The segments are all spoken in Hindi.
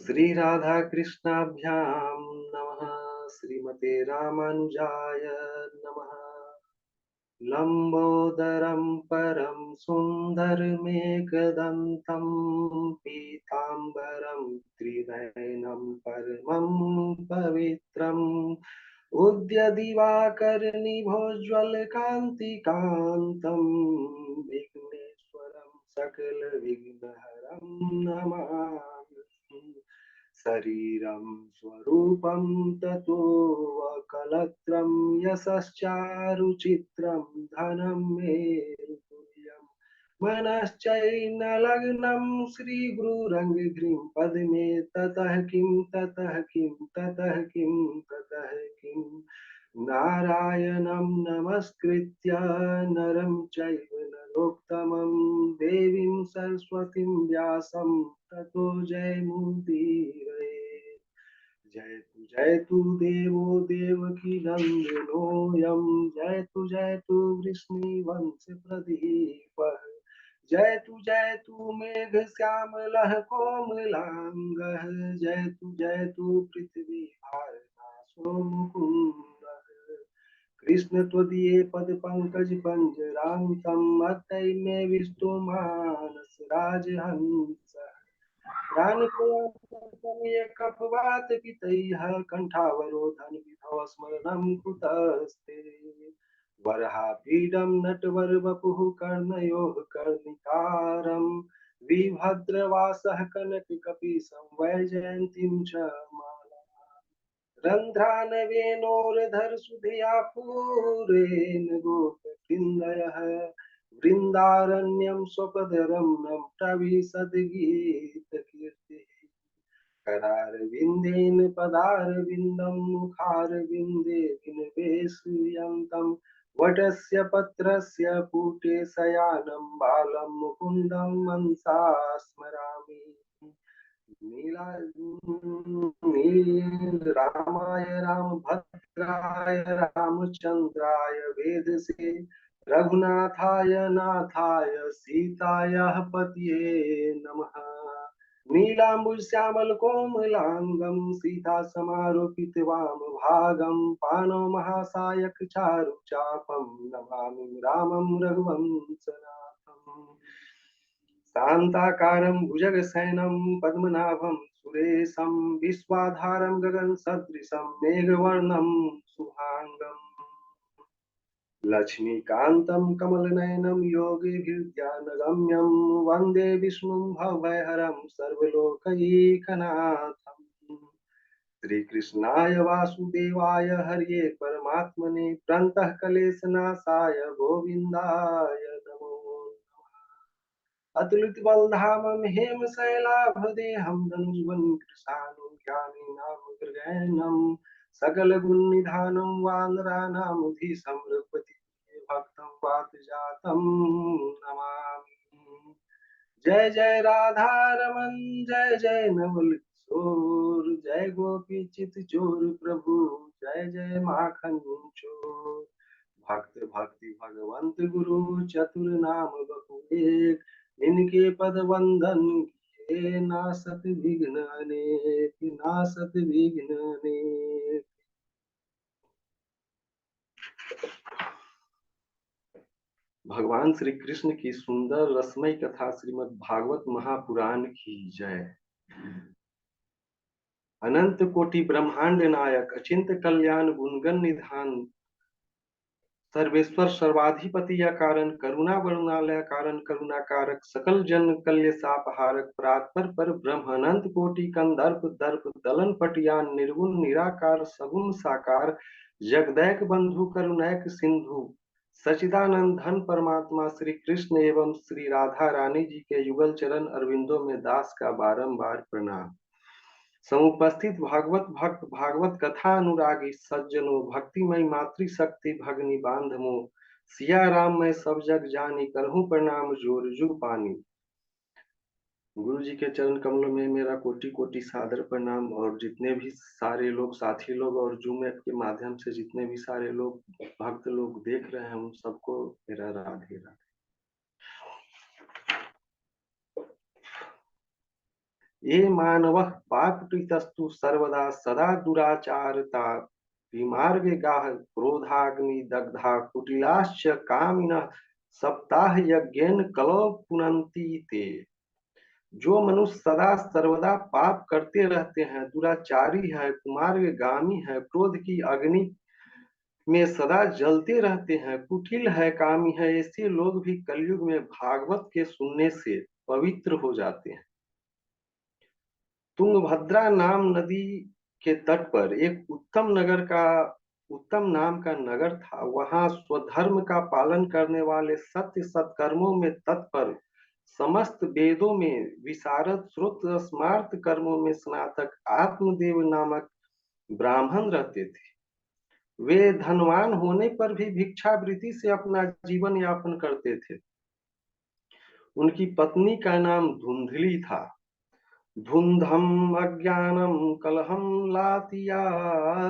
श्री राधा कृष्णाभ्यां नमः। श्रीमते रामानुजाय नमः। लंबोदरं परं सुन्दरमेकदन्तं पीताम्बरं त्रिनयनं परमं पवित्रम् उद्यदिवाकरनिभोज्ज्वलकान्तिकान्तं विघ्नेश्वरं सकलविघ्नहरं नमामि। शरीरं स्वरूपं ततो वकलत्रं यशश्चारुचित्रं धनं मेरुतुल्यं मनश्चैनलग्नं श्रीगुरुरङ्घ्रिं पद्मे ततः किं ततः किं ततः किं ततः किं नारायणं नमस्कृत्य नरं चैव नरोत्तमं देवीं सरस्वतीं व्यासं ततो जयमुदीरये। जयतु देवो देवकी नन्दनोऽयं जयतु वृष्णिवंश प्रदीपः जयतु मेघश्यामलः कोमलाङ्गः जयतु पृथ्वी भारतासो मुकुन्दः कृष्ण त्वदीये पद पंकज पंजरांतम अतै मे विष्णु मानस राजहंस प्राणप्रयासमय कपवात पितैः कंठावरोधन विधौ स्मरणं कुतस्ते वरहापीडं नटवरवपुः कर्णयोः कर्णिकारं विभद्रवासः कनककपीशं वैजयन्तीं च रन्ध्रानवेनोरधरसुधया पूरेण गोपकिन्दयः वृन्दारण्यं स्वपदरम्यं प्रविशद्गीतकीर्तिः करारविन्देन पदारविन्दं मुखारविन्दे विनिवेशयन्तं वटस्य पत्रस्य पुटे शयानं बालं मुकुन्दं मनसा स्मरामि रामाय रामभद्राय रामचन्द्राय वेदसे रघुनाथाय नाथाय सीताय पतये नमः। नीलाम्बुश्यामलकोमलाङ्गं सीतासमारोपितवामभागं पाणौ महासायक चारुचापं नमामि रामं रघुवंशनाथम् शान्ताकारं भुजगशयनं पद्मनाभं सुरेशं विश्वाधारं गगनसदृशं मेघवर्णं शुभाङ्गम् लक्ष्मीकान्तं कमलनयनं योगिभिर्ध्यानगम्यं वन्दे विष्णुं भवभयहरं सर्वलोकैकनाथम् श्रीकृष्णाय वासुदेवाय हरये परमात्मने प्रणतः क्लेशनाशाय गोविन्दाय नमो अतुलित बलधामं हेमशैलाभदेहं धनुष्वन् कृशानं ज्ञानिनामग्रगण्यं सकलगुणनिधानं वानराणामधीशं रघुपति भक्तं वातजातं नमामि। जय जय राधा रमन जय जय नवल किशोर जय गोपी चित चोर प्रभु जय जय माखन चोर भक्त भक्ति भगवंत गुरु चतुर नाम बपू एक इनके पद वंदन किए नासत विघ्न अनेक नासत विघ्न अनेक। भगवान श्री कृष्ण की सुंदर रसमय कथा श्रीमद् भागवत महापुराण की जय। अनंत कोटि ब्रह्मांड नायक अचिंत कल्याण गुणगण निधान सर्वेश्वर सर्वाधिपति या कारण करुणा वरुणालय कारण करुणाकारक सकल जन कल्यसापहारक परात्पर पर ब्रह्म अनंत कोटि कंदर्प दर्प दलन पटियान निर्गुण निराकार सगुण साकार जगदैक बंधु करुणैक सिंधु सचिदानंद धन परमात्मा श्री कृष्ण एवं श्री राधा रानी जी के युगल चरण अरविंदों में दास का बारंबार प्रणाम। समुपस्थित भागवत भक्त भागवत कथा अनुरागी सज्जनों भक्तिमय मातृशक्ति भगनी बांधमो सिया राम मैं सब जग जानी करहूं प्रणाम जोर जुग पानी। गुरु जी के चरण कमलों में मेरा कोटि कोटि सादर प्रणाम और जितने भी सारे लोग साथी लोग और जूम ऐप के माध्यम से जितने भी सारे लोग भक्त लोग देख रहे हैं उन सबको मेरा राधे राधे। ये मानवः पापकृतस्तु सर्वदा सदा दुराचारता विमार्गे गाः क्रोधाग्नि दग्धा कुटिलाश्च कामिनः सप्ताह यज्ञेन कलौ पुनन्ति ते। जो मनुष्य सदा सर्वदा पाप करते रहते हैं, दुराचारी है, कुमार्गामी है, क्रोध की अग्नि में सदा जलते रहते हैं, कुटिल है, कामी है, ऐसे लोग भी कलयुग में भागवत के सुनने से पवित्र हो जाते हैं। तुंगभद्रा नाम नदी के तट पर एक उत्तम नाम का नगर था। वहां स्वधर्म का पालन करने वाले, सत्य सत्कर्मों में तत्पर, समस्त वेदों में विशारद, श्रुत स्मार्त कर्मों में स्नातक आत्मदेव नामक ब्राह्मण रहते थे। वे धनवान होने पर भी भिक्षावृत्ति से अपना जीवन यापन करते थे। उनकी पत्नी का नाम धुंधली था। धुंधम अज्ञानम कलहम लातिया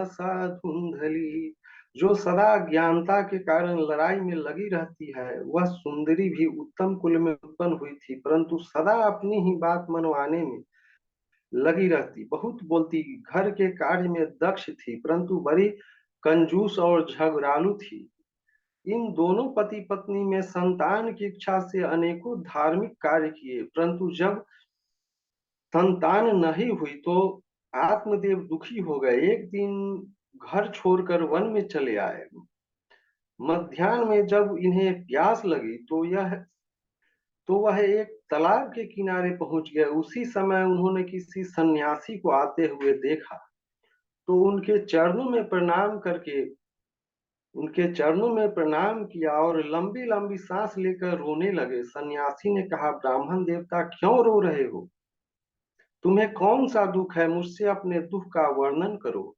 सा धुंधली। जो सदा अज्ञानता के कारण लड़ाई में लगी रहती है, वह सुंदरी भी उत्तम कुल में उत्पन्न हुई थी, परंतु सदा अपनी ही बात मनवाने में लगी रहती, बहुत बोलती, घर के कार्य में दक्ष थी, परंतु बड़ी कंजूस और झगड़ालू थी। इन दोनों पति पत्नी में संतान की इच्छा से अनेकों धार्मिक कार्य किए, परंतु जब संतान नहीं हुई तो आत्मदेव दुखी हो गए। एक दिन घर छोड़कर वन में चले आए। मध्याह्न में जब इन्हें प्यास लगी तो वह एक तालाब के किनारे पहुंच गए। उसी समय उन्होंने किसी सन्यासी को आते हुए देखा, तो उनके चरणों में प्रणाम किया और लंबी लंबी सांस लेकर रोने लगे। सन्यासी ने कहा, ब्राह्मण देवता क्यों रो रहे हो? तुम्हें कौन सा दुख है? मुझसे अपने दुख का वर्णन करो।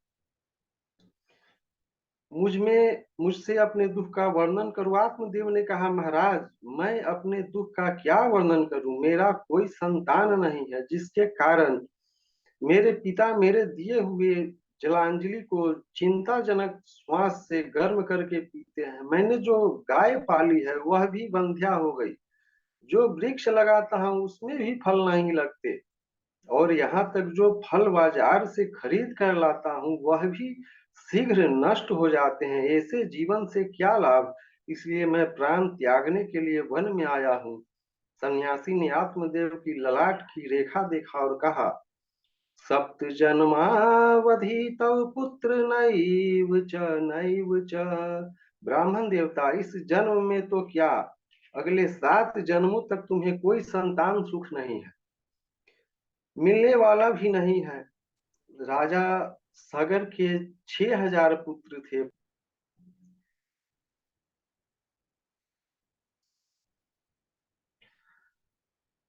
मुझसे अपने दुख का वर्णन करो। आत्मदेव ने कहा, महाराज, मैं अपने दुख का क्या वर्णन करूं? मेरा कोई संतान नहीं है, जिसके कारण मेरे पिता मेरे दिए हुए जलांजलि को चिंताजनक श्वास से गर्म करके पीते हैं। मैंने जो गाय पाली है वह भी बंध्या हो गई। जो वृक्ष लगाता हूँ उसमें भी फल नहीं लगते, और यहाँ तक जो फल बाजार से खरीद कर लाता हूँ वह भी शीघ्र नष्ट हो जाते हैं। ऐसे जीवन से क्या लाभ? इसलिए मैं प्राण त्यागने के लिए वन में आया हूँ। सन्यासी ने आत्मदेव की ललाट की रेखा देखा और कहा, सप्त जन्मावधि तव पुत्र नैव च नैव च। ब्राह्मण देवता, इस जन्म में तो क्या, अगले 7 जन्मों तक तुम्हें कोई संतान सुख नहीं है, मिलने वाला भी नहीं है। राजा सागर के 6000 पुत्र थे।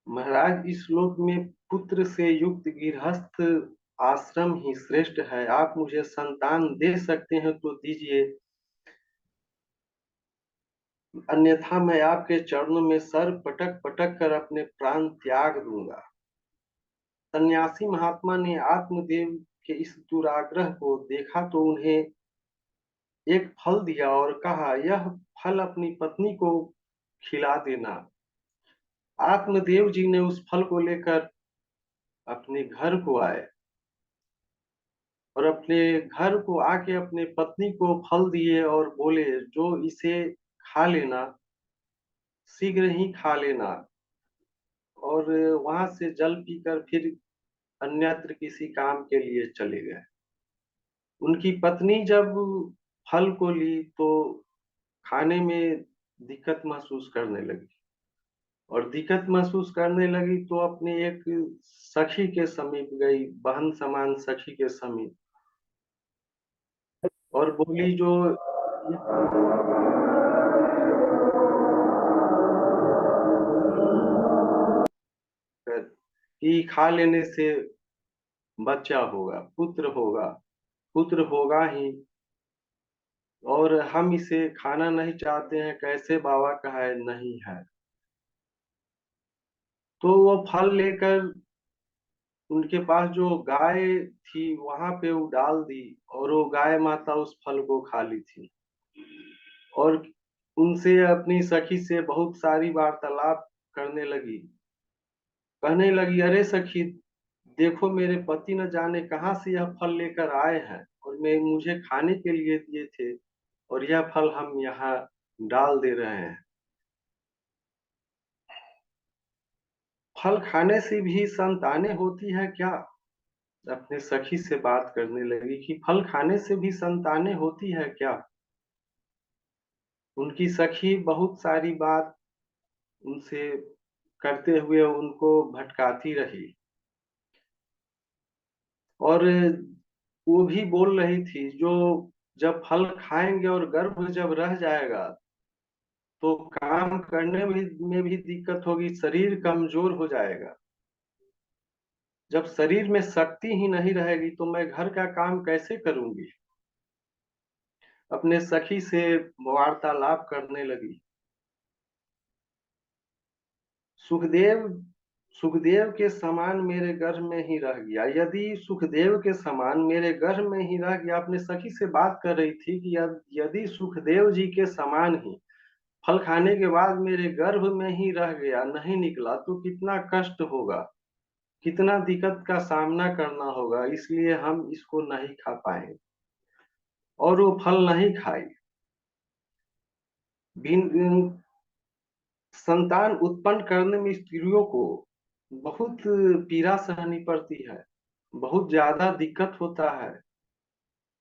महाराज, इस श्लोक में पुत्र से युक्त गृहस्थ आश्रम ही श्रेष्ठ है। आप मुझे संतान दे सकते हैं तो दीजिए, अन्यथा मैं आपके चरणों में सर पटक पटक कर अपने प्राण त्याग दूंगा। सन्यासी महात्मा ने आत्मदेव के इस दुराग्रह को देखा तो उन्हें एक फल दिया और कहा, यह फल अपनी पत्नी को खिला देना। आत्मदेव जी ने उस फल को लेकर अपने घर को आए और अपने घर को आके अपने पत्नी को फल दिए और बोले, जो इसे खा लेना, शीघ्र ही खा लेना। और वहां से जल पीकर फिर अन्यत्र किसी काम के लिए चले गए। उनकी पत्नी जब फल को ली तो खाने में दिक्कत महसूस करने लगी, और दिक्कत महसूस करने लगी तो अपने एक सखी के समीप गई, बहन समान सखी के समीप, और बोली, जो कि खा लेने से बच्चा होगा, पुत्र होगा ही, और हम इसे खाना नहीं चाहते हैं, कैसे बाबा का है? नहीं है। तो वो फल लेकर उनके पास जो गाय थी वहां पे वो डाल दी, और वो गाय माता उस फल को खा ली थी, और उनसे, अपनी सखी से बहुत सारी वार्तालाप करने लगी। कहने लगी, अरे सखी, देखो मेरे पति न जाने कहाँ से यह फल लेकर आए हैं और मैं मुझे खाने के लिए दिए थे, और यह फल हम यहाँ डाल दे रहे हैं। फल खाने से भी संतानें होती है क्या? अपने सखी से बात करने लगी कि फल खाने से भी संतानें होती है क्या? उनकी सखी बहुत सारी बात उनसे करते हुए उनको भटकाती रही, और वो भी बोल रही थी जो जब फल खाएंगे और गर्भ जब रह जाएगा तो काम करने में भी दिक्कत होगी, शरीर कमजोर हो जाएगा। जब शरीर में शक्ति ही नहीं रहेगी तो मैं घर का काम कैसे करूंगी? अपने सखी से वार्तालाप करने लगी। सुखदेव सुखदेव के समान मेरे गर्भ में ही रह गया, यदि सुखदेव के समान मेरे गर्भ में ही रह गया। अपने सखी से बात कर रही थी कि यदि सुखदेव जी के समान ही फल खाने के बाद मेरे गर्भ में ही रह गया, नहीं निकला, तो कितना कष्ट होगा, कितना दिक्कत का सामना करना होगा। इसलिए हम इसको नहीं खा पाए, और वो फल नहीं खाई। बिन संतान उत्पन्न करने में स्त्रियों को बहुत पीड़ा सहनी पड़ती है, बहुत ज्यादा दिक्कत होता है।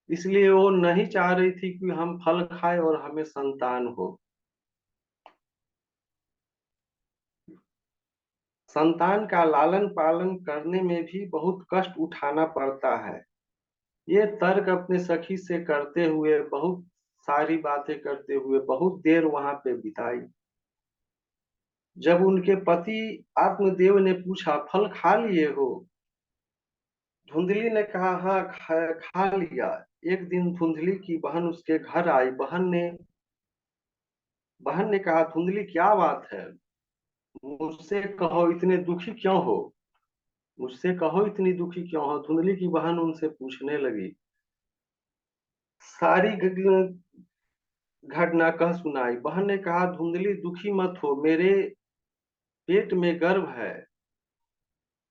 इसलिए वो नहीं चाह रही थी कि हम फल खाएं और हमें संतान हो। संतान का लालन पालन करने में भी बहुत कष्ट उठाना पड़ता है। ये तर्क अपने सखी से करते हुए, बहुत सारी बातें करते हुए बहुत देर वहां पे बिताई। जब उनके पति आत्मदेव ने पूछा फल खा लिए हो, धुंधली ने कहा हाँ खा लिया। एक दिन धुंधली की बहन उसके घर आई। बहन ने कहा धुंधली क्या बात है, मुझसे कहो इतने दुखी क्यों हो, मुझसे कहो इतनी दुखी क्यों हो। धुंधली की बहन उनसे पूछने लगी, सारी घटना कह सुनाई। बहन ने कहा धुंधली दुखी मत हो, मेरे पेट में गर्भ है,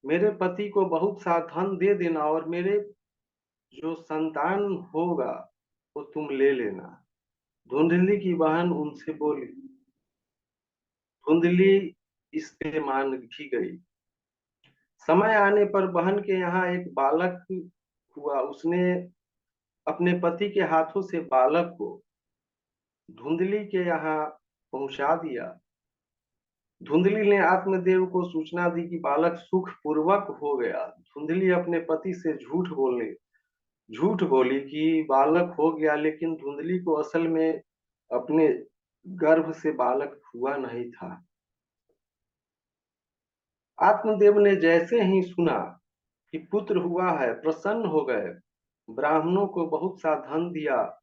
मेरे पति को बहुत सा धन दे देना और मेरे जो संतान होगा वो तुम ले लेना। धुंधली की बहन उनसे बोली। धुंधली इस पे मान भी गई। समय आने पर बहन के यहाँ एक बालक हुआ। उसने अपने पति के हाथों से बालक को धुंधली के यहाँ पहुंचा दिया। धुंधली ने आत्मदेव को सूचना दी कि बालक सुख पूर्वक हो गया। धुंधली अपने पति से झूठ बोली कि बालक हो गया, लेकिन धुंधली को असल में अपने गर्भ से बालक हुआ नहीं था। आत्मदेव ने जैसे ही सुना कि पुत्र हुआ है, प्रसन्न हो गए। ब्राह्मणों को बहुत सा धन दिया।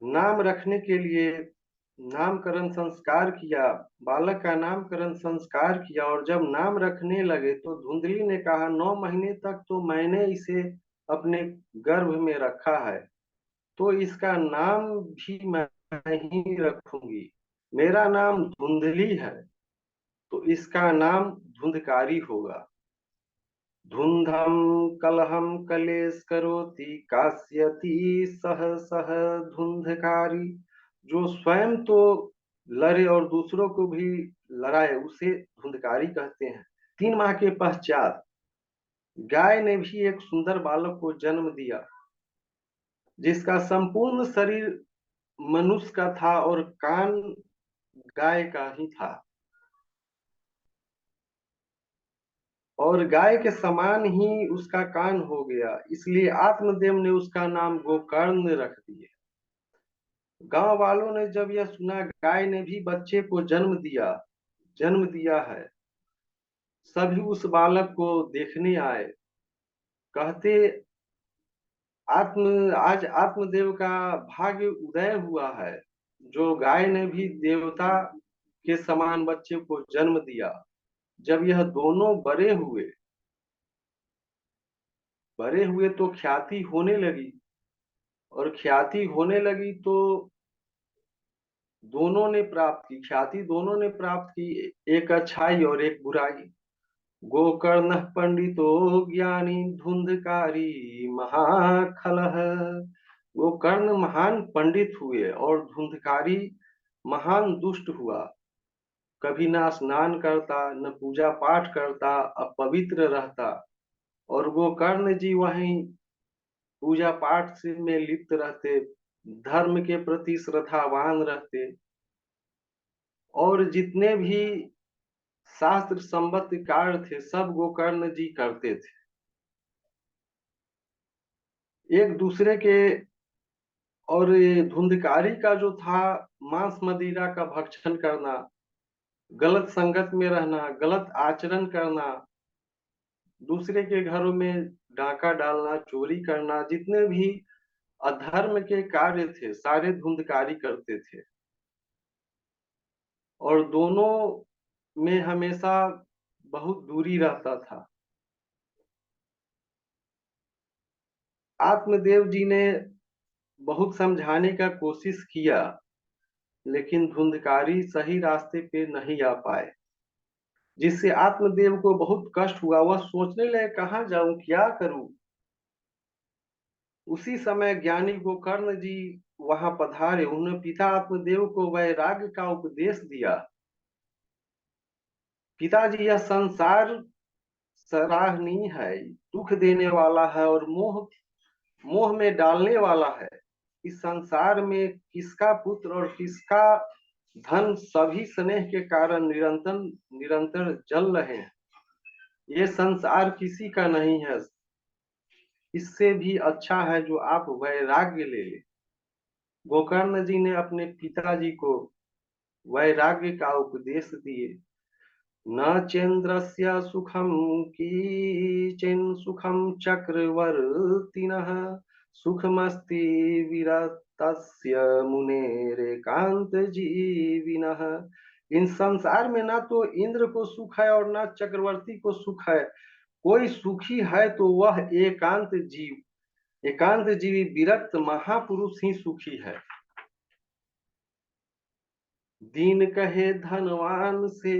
नाम रखने के लिए नामकरण संस्कार किया। बालक का नामकरण संस्कार किया, और जब नाम रखने लगे तो धुंधली ने कहा 9 महीने तक तो मैंने इसे अपने गर्भ में रखा है, तो इसका नाम भी मैं ही रखूंगी। मेरा नाम धुंधली है तो इसका नाम धुंधकारी होगा। धुंधम कलहम कलेश करोति कास्यति सह सह धुंधकारी। जो स्वयं तो लड़े और दूसरों को भी लड़ाए उसे धुंधकारी कहते हैं। 3 माह के पश्चात गाय ने भी एक सुंदर बालक को जन्म दिया, जिसका संपूर्ण शरीर मनुष्य का था और कान गाय का ही था, और गाय के समान ही उसका कान हो गया। इसलिए आत्मदेव ने उसका नाम गोकर्ण रख दिया। गांव वालों ने जब यह सुना गाय ने भी बच्चे को जन्म दिया है, सभी उस बालक को देखने आए। कहते आज आत्मदेव का भाग्य उदय हुआ है, जो गाय ने भी देवता के समान बच्चे को जन्म दिया। जब यह दोनों बड़े हुए तो ख्याति होने लगी, और ख्याति होने लगी तो ख्याति दोनों ने प्राप्त की, एक अच्छाई और एक बुराई। गोकर्ण पंडितो ज्ञानी धुंधकारी महाखलः। गोकर्ण महान पंडित हुए और धुंधकारी महान दुष्ट हुआ। कभी ना स्नान करता न पूजा पाठ करता, अपवित्र रहता। और गोकर्ण जी वहीं पूजा पाठ से में लिप्त रहते, धर्म के प्रति श्रद्धावान रहते, और जितने भी शास्त्र संबद्ध कार्य थे सब गोकर्ण जी करते थे। एक दूसरे के, और ये धुंधकारी का जो था, मांस मदिरा का भक्षण करना, गलत संगत में रहना, गलत आचरण करना, दूसरे के घरों में डाका डालना, चोरी करना, जितने भी अधर्म के कार्य थे सारे धुंधकारी करते थे। और दोनों में हमेशा बहुत दूरी रहता था। आत्मदेव जी ने बहुत समझाने का कोशिश किया, लेकिन धुंधकारी सही रास्ते पे नहीं आ पाए, जिससे आत्मदेव को बहुत कष्ट हुआ। वह सोचने लगे कहाँ जाऊं, क्या करूं। उसी समय ज्ञानी गोकर्ण जी वहां पधारे। उन्होंने पिता आत्मदेव को वैराग्य का उपदेश दिया। पिताजी, यह संसार सराहनीय है, दुख देने वाला है और मोह मोह में डालने वाला है। इस संसार में किसका पुत्र और किसका धन सभी स्नेह के कारण निरंतर निरंतर जल रहे हैं। ये संसार किसी का नहीं है। इससे भी अच्छा है जो आप वैराग्य ले ले। गोकर्ण जी ने अपने पिताजी को वैराग्य का उपदेश दिए। न चेन्द्रस्य सुखम कीचिन सुखम चक्रवर्तिनः सुखमस्ति विरतस्य मुनेरेकांत जीविनः। इन संसार में ना तो इंद्र को सुख है और ना चक्रवर्ती को सुख है। कोई सुखी है तो वह एकांत जीव, एकांत जीवी विरक्त महापुरुष ही सुखी है। दीन कहे धनवान से,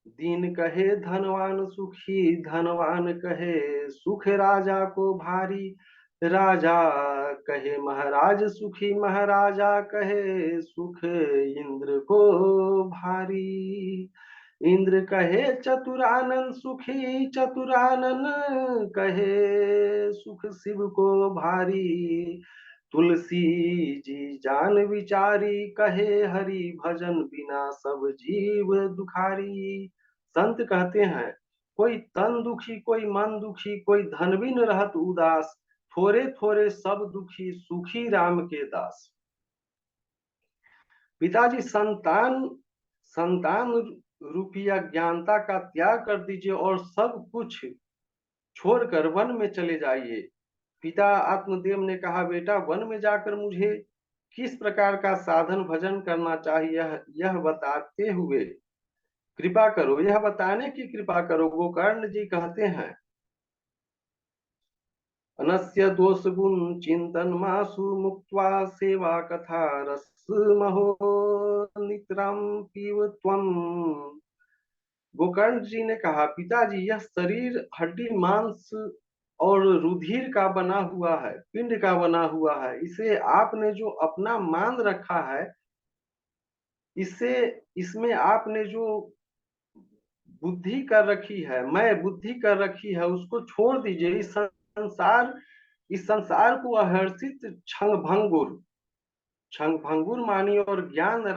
दीन कहे धनवान सुखी, धनवान कहे सुख राजा को भारी। राजा कहे महाराज सुखी, महाराजा कहे सुख इंद्र को भारी। इंद्र कहे चतुरानन सुखी, चतुरानन कहे सुख शिव को भारी। तुलसी जी जान विचारी, कहे हरि भजन बिना सब जीव दुखारी। संत कहते हैं, कोई तन दुखी, कोई मन दुखी, कोई धन भी न रहत उदास। थोड़े थोड़े सब दुखी, सुखी राम के दास। पिताजी, संतान संतान रूपी अज्ञानता का त्याग कर दीजिए और सब कुछ छोड़कर वन में चले जाइए। पिता आत्मदेव ने कहा, बेटा वन में जाकर मुझे किस प्रकार का साधन भजन करना चाहिए यह बताते हुए कृपा करो, यह बताने की कृपा करो। गोकर्ण जी कहते हैं, अनस्य दोष गुण चिंतन मासु मुक्त्वा सेवा कथा रस महो नितराम पीव त्वम। गोकर्ण जी ने कहा, पिताजी यह शरीर हड्डी मांस और रुधिर का बना हुआ है, पिंड का बना हुआ है। इसे आपने जो अपना मान रखा है, इससे इसमें आपने जो बुद्धि कर रखी है, मैं बुद्धि कर रखी है, उसको छोड़ दीजिए। इस संसार को अहर्षित क्षण भंगुर, क्षण भंगुर मानिए और ज्ञान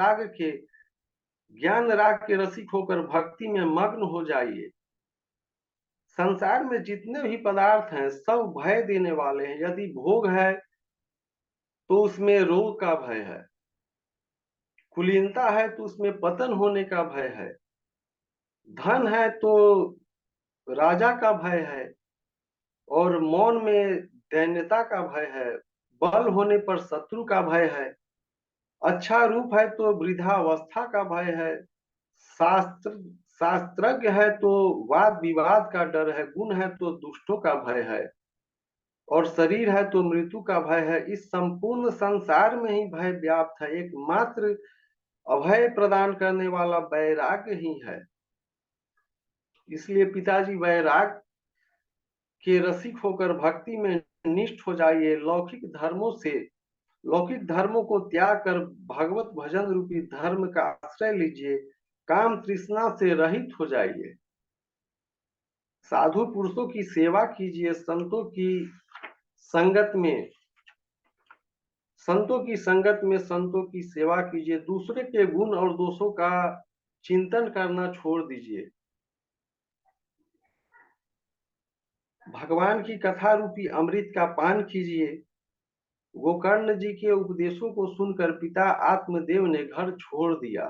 राग के रसिक होकर भक्ति में मग्न हो जाइए। संसार में जितने भी पदार्थ हैं सब भय देने वाले हैं। यदि भोग है तो उसमें रोग का भय है, कुलीनता है तो उसमें पतन होने का भय है, धन है तो राजा का भय है, और मौन में दैन्यता का भय है, बल होने पर शत्रु का भय है, अच्छा रूप है तो वृद्धावस्था का भय है, शास्त्र शास्त्रज्ञ है तो वाद विवाद का डर है, गुण है तो दुष्टों का भय है, और शरीर है तो मृत्यु का भय है। इस संपूर्ण संसार में ही भय व्याप्त है, एकमात्र अभय प्रदान करने वाला वैराग्य ही है। इसलिए पिताजी वैराग के रसिक होकर भक्ति में निष्ठ हो जाइए। लौकिक धर्मों को त्याग कर भगवत भजन रूपी धर्म का आश्रय लीजिए। काम तृष्णा से रहित हो जाइए। साधु पुरुषों की सेवा कीजिए। संगत में संतों की सेवा कीजिए। दूसरे के गुण और दोषों का चिंतन करना छोड़ दीजिए। भगवान की कथा रूपी अमृत का पान कीजिए। गोकर्ण जी के उपदेशों को सुनकर पिता आत्मदेव ने घर छोड़ दिया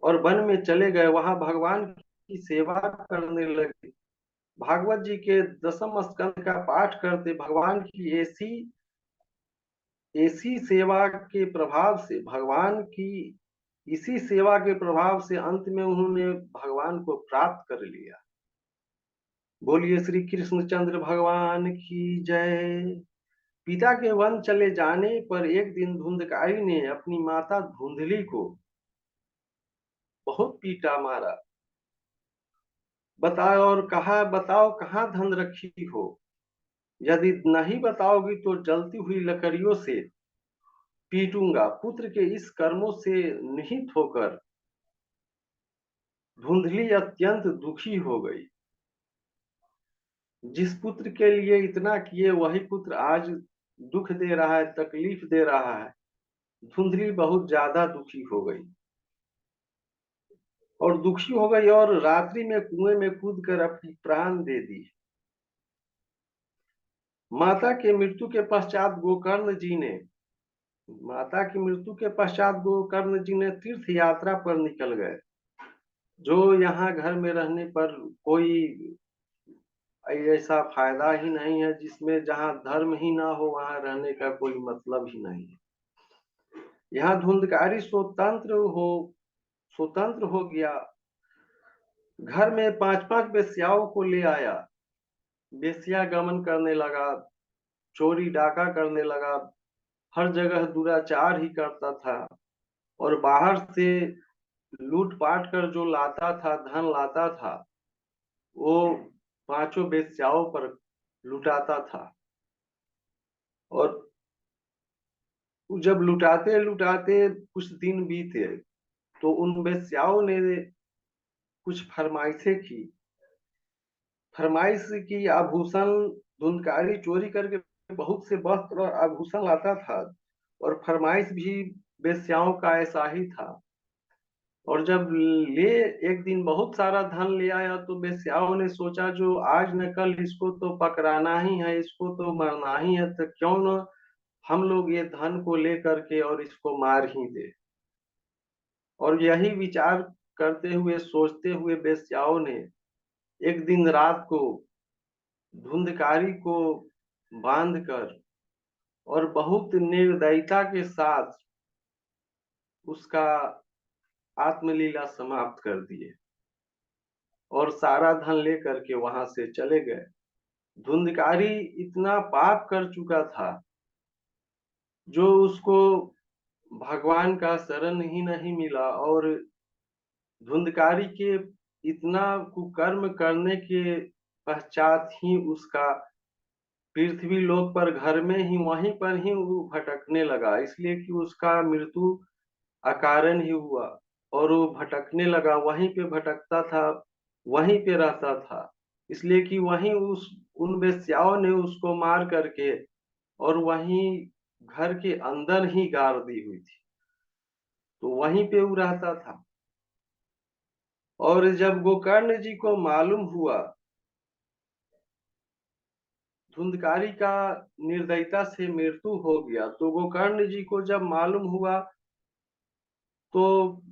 और वन में चले गए। वहां भगवान की सेवा करने लगे। भागवत जी के दसम स्कंद का पाठ करते भगवान की ऐसी ऐसी सेवा के प्रभाव से भगवान की इसी सेवा के प्रभाव से अंत में उन्होंने भगवान को प्राप्त कर लिया। बोलिए श्री कृष्णचंद्र भगवान की जय। पिता के वन चले जाने पर एक दिन धुंधकारी ने अपनी माता धुंधली को बहुत पीटा मारा। बताओ कहाँ धन रखी हो। यदि नहीं बताओगी तो जलती हुई लकड़ियों से पीटूंगा। पुत्र के इस कर्मों से निहित होकर धुंधली अत्यंत दुखी हो गई। जिस पुत्र के लिए इतना किए वही पुत्र आज दुख दे रहा है, तकलीफ दे रहा है। धुंधली बहुत ज्यादा दुखी हो गई और रात्रि में कुएं में कूदकर अपनी प्राण दे दी। माता के मृत्यु के पश्चात गोकर्ण जी ने तीर्थ यात्रा पर निकल गए। जो यहाँ घर में रहने पर कोई ऐसा फायदा ही नहीं है, जिसमें जहाँ धर्म ही ना हो वहां रहने का कोई मतलब ही नहीं है। यहाँ धुंधकारी स्वतंत्र हो गया। घर में 5-5 वेश्याओं को ले आया। वेश्या गमन करने लगा, चोरी डाका करने लगा, हर जगह दुराचार ही करता था और बाहर से लूट पाट कर जो धन लाता था, वो पांचों वेश्याओं पर लुटाता था। और जब लुटाते लुटाते कुछ दिन बीते तो उन वेश्याओं ने कुछ फरमाइश की। आभूषण धुंधकारी चोरी करके बहुत से वस्त्र और आभूषण लाता था और फरमाइश भी वेश्याओं का ऐसा ही था। और जब ले एक दिन बहुत सारा धन ले आया तो वेश्याओं ने सोचा जो आज न कल इसको तो पकड़ाना ही है, इसको तो मरना ही है, तो क्यों न हम लोग ये धन को लेकर के और इसको मार ही दे। और यही विचार करते हुए सोचते हुए वेश्याओं ने एक दिन रात को धुंधकारी को बांधकर और बहुत निर्दयता के साथ उसका आत्मलीला समाप्त कर दिए और सारा धन लेकर के वहां से चले गए। धुंधकारी इतना पाप कर चुका था जो उसको भगवान का शरण ही नहीं मिला और धुंधकारी के इतना कुकर्म करने के पश्चात ही उसका पृथ्वी लोक पर घर में ही वहीं पर ही वो भटकने लगा, इसलिए कि उसका मृत्यु अकारण ही हुआ और वो भटकने लगा। वहीं पे भटकता था, वहीं पे रहता था, इसलिए कि वहीं उस उन वेश्याओं ने उसको मार करके और वहीं घर के अंदर ही गाड़ दी हुई थी, तो वहीं पे वो रहता था। और जब गोकर्ण जी को मालूम हुआ धुंधकारी का निर्दयता से मृत्यु हो गया, तो गोकर्ण जी को जब मालूम हुआ तो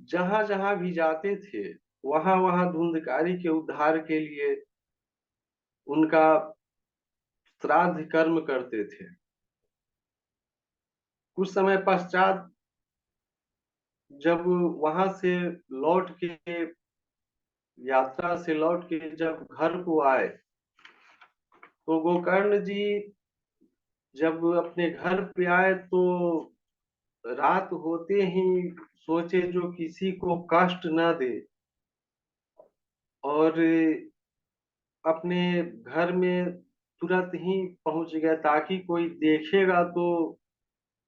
जहां जहां भी जाते थे वहां वहां धुंधकारी के उद्धार के लिए उनका श्राद्ध कर्म करते थे। कुछ समय पश्चात जब वहां से लौट के यात्रा से लौट के जब घर को आए तो गोकर्ण जी जब अपने घर पे आए तो रात होते ही सोचे जो किसी को कष्ट न दे और अपने घर में तुरंत ही पहुंच गया, ताकि कोई देखेगा तो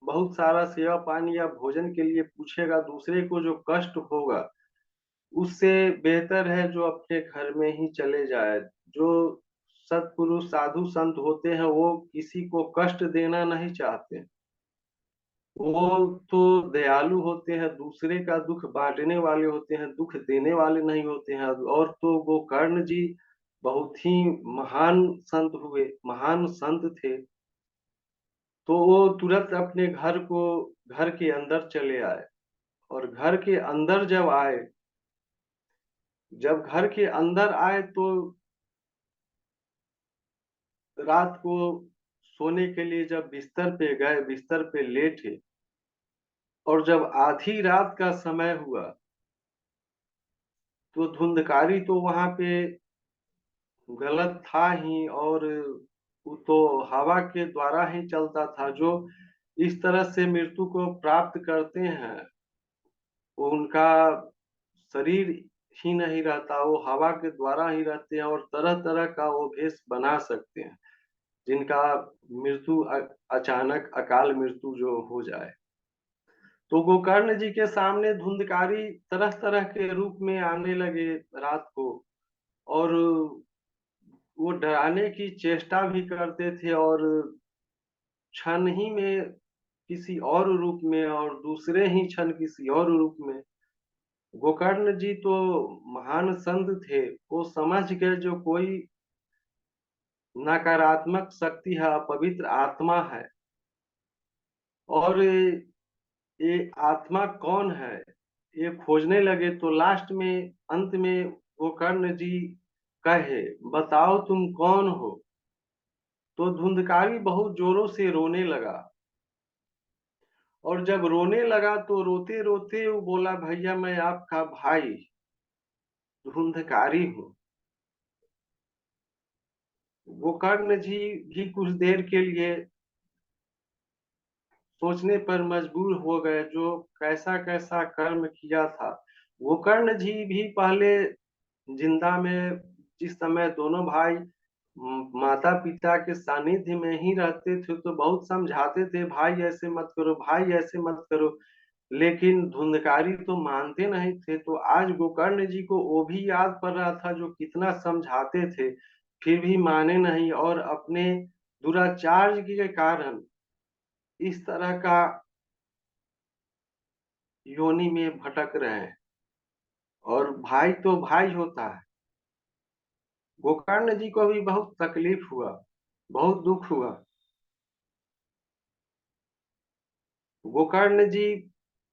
बहुत सारा सेवा पानी या भोजन के लिए पूछेगा, दूसरे को जो कष्ट होगा उससे बेहतर है जो अपने घर में ही चले जाए। जो सत्पुरुष साधु संत होते हैं वो किसी को कष्ट देना नहीं चाहते, वो तो दयालु होते हैं, दूसरे का दुख बांटने वाले होते हैं, दुख देने वाले नहीं होते हैं। और तो गोकर्ण जी बहुत ही महान संत हुए, महान संत थे। तो वो तुरंत अपने घर के अंदर चले आए। और घर के अंदर जब आए, जब घर के अंदर आए तो रात को सोने के लिए जब बिस्तर पे गए, बिस्तर पे लेटे, और जब आधी रात का समय हुआ तो धुंधकारी तो वहां पे गलत था ही, और वो तो हवा के द्वारा ही चलता था। जो इस तरह से मृत्यु को प्राप्त करते हैं वो उनका शरीर ही नहीं रहता, वो हवा के द्वारा ही रहते हैं और तरह तरह का वो भेष बना सकते हैं, जिनका मृत्यु अचानक अकाल मृत्यु जो हो जाए। तो गोकर्ण जी के सामने धुंधकारी तरह तरह के रूप में आने लगे रात को, और वो डराने की चेष्टा भी करते थे, और क्षण ही में किसी और रूप में, और दूसरे ही क्षण किसी और रूप में। गोकर्ण जी तो महान संत थे, वो समझ गए जो कोई नकारात्मक शक्ति है, अपवित्र आत्मा है। और ये आत्मा कौन है ये खोजने लगे। तो लास्ट में, अंत में गोकर्ण जी कहे, बताओ तुम कौन हो। तो धुंधकारी बहुत जोरों से रोने लगा, और जब रोने लगा तो रोते रोते वो बोला, भैया मैं आपका भाई धुंधकारी हूँ। गोकर्ण जी भी कुछ देर के लिए सोचने पर मजबूर हो गए, जो कैसा कैसा कर्म किया था। गोकर्ण जी भी पहले जिंदा में, जिस समय दोनों भाई माता पिता के सानिध्य में ही रहते थे, तो बहुत समझाते थे, भाई ऐसे मत करो, भाई ऐसे मत करो। लेकिन धुंधकारी तो मानते नहीं थे। तो आज गोकर्ण जी को वो भी याद पड़ रहा था जो कितना समझाते थे, फिर भी माने नहीं, और अपने दुराचार के कारण इस तरह का योनि में भटक रहे हैं। और भाई तो भाई होता है। गोकर्ण जी को भी बहुत तकलीफ हुआ, बहुत दुख हुआ। गोकर्ण जी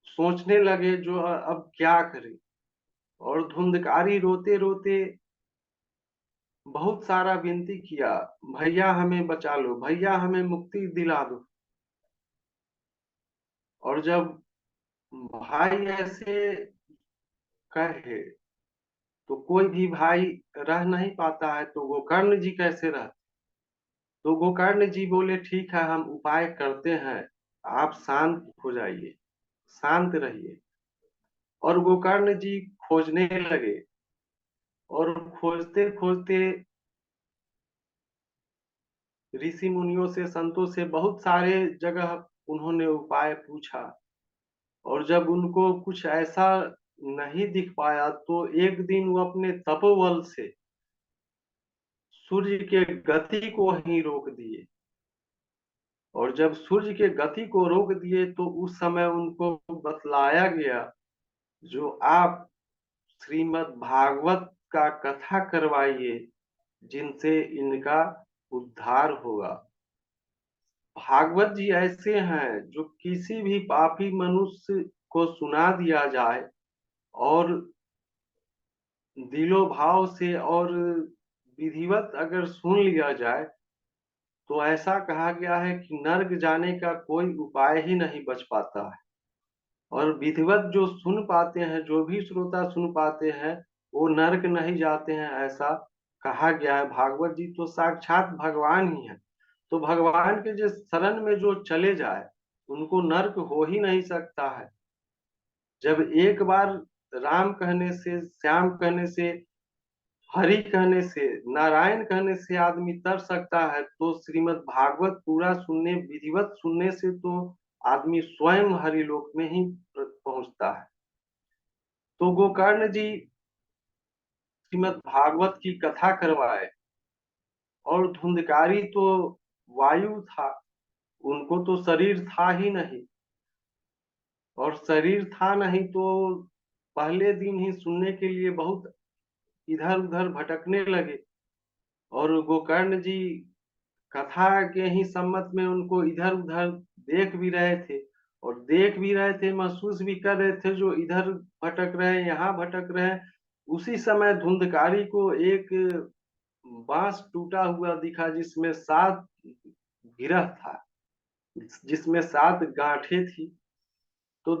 सोचने लगे जो अब क्या करें। और धुंधकारी रोते रोते बहुत सारा विनती किया, भैया हमें बचा लो, भैया हमें मुक्ति दिला दो। और जब भाई ऐसे कहे तो कोई भी भाई रह नहीं पाता है, तो गोकर्ण जी कैसे रह। तो गोकर्ण जी बोले, ठीक है हम उपाय करते हैं, आप शांत हो जाइए, शांत रहिए। और गोकर्ण जी खोजने लगे, और खोजते खोजते ऋषि मुनियों से, संतों से बहुत सारे जगह उन्होंने उपाय पूछा। और जब उनको कुछ ऐसा नहीं दिख पाया तो एक दिन वो अपने तपोबल से सूर्य के गति को ही रोक दिए। और जब सूर्य के गति को रोक दिए तो उस समय उनको बतलाया गया, जो आप श्रीमद् भागवत का कथा करवाइए, जिनसे इनका उद्धार होगा। भागवत जी ऐसे हैं जो किसी भी पापी मनुष्य को सुना दिया जाए, और दिलो भाव से और विधिवत अगर सुन लिया जाए, तो ऐसा कहा गया है कि नर्क जाने का कोई उपाय ही नहीं बच पाता है। और विधिवत जो सुन पाते हैं, जो भी श्रोता सुन पाते हैं, वो नर्क नहीं जाते हैं, ऐसा कहा गया है। भागवत जी तो साक्षात भगवान ही है। तो भगवान के जिस शरण में जो चले जाए उनको नर्क हो ही नहीं सकता है। जब एक बार राम कहने से, श्याम कहने से हरि कहने से, नारायण कहने से आदमी तर सकता है, तो श्रीमद् भागवत पूरा सुनने, विधिवत सुनने से तो आदमी स्वयं हरिलोक में ही पहुंचता है। तो गोकर्ण जी श्रीमद् भागवत की कथा करवाए, और धुंधकारी तो वायु था, उनको तो शरीर था ही नहीं, और शरीर था नहीं तो पहले दिन ही सुनने के लिए बहुत इधर उधर भटकने लगे। और गोकर्ण जी कथा के ही सम्मत में उनको इधर उधर देख भी रहे थे, और देख भी रहे थे, महसूस भी कर रहे थे, जो इधर भटक रहे हैं, यहाँ भटक रहे हैं। उसी समय धुंधकारी को एक बांस टूटा हुआ दिखा, जिसमें 7 गिरह था, जिसमें 7 गांठें थी। तो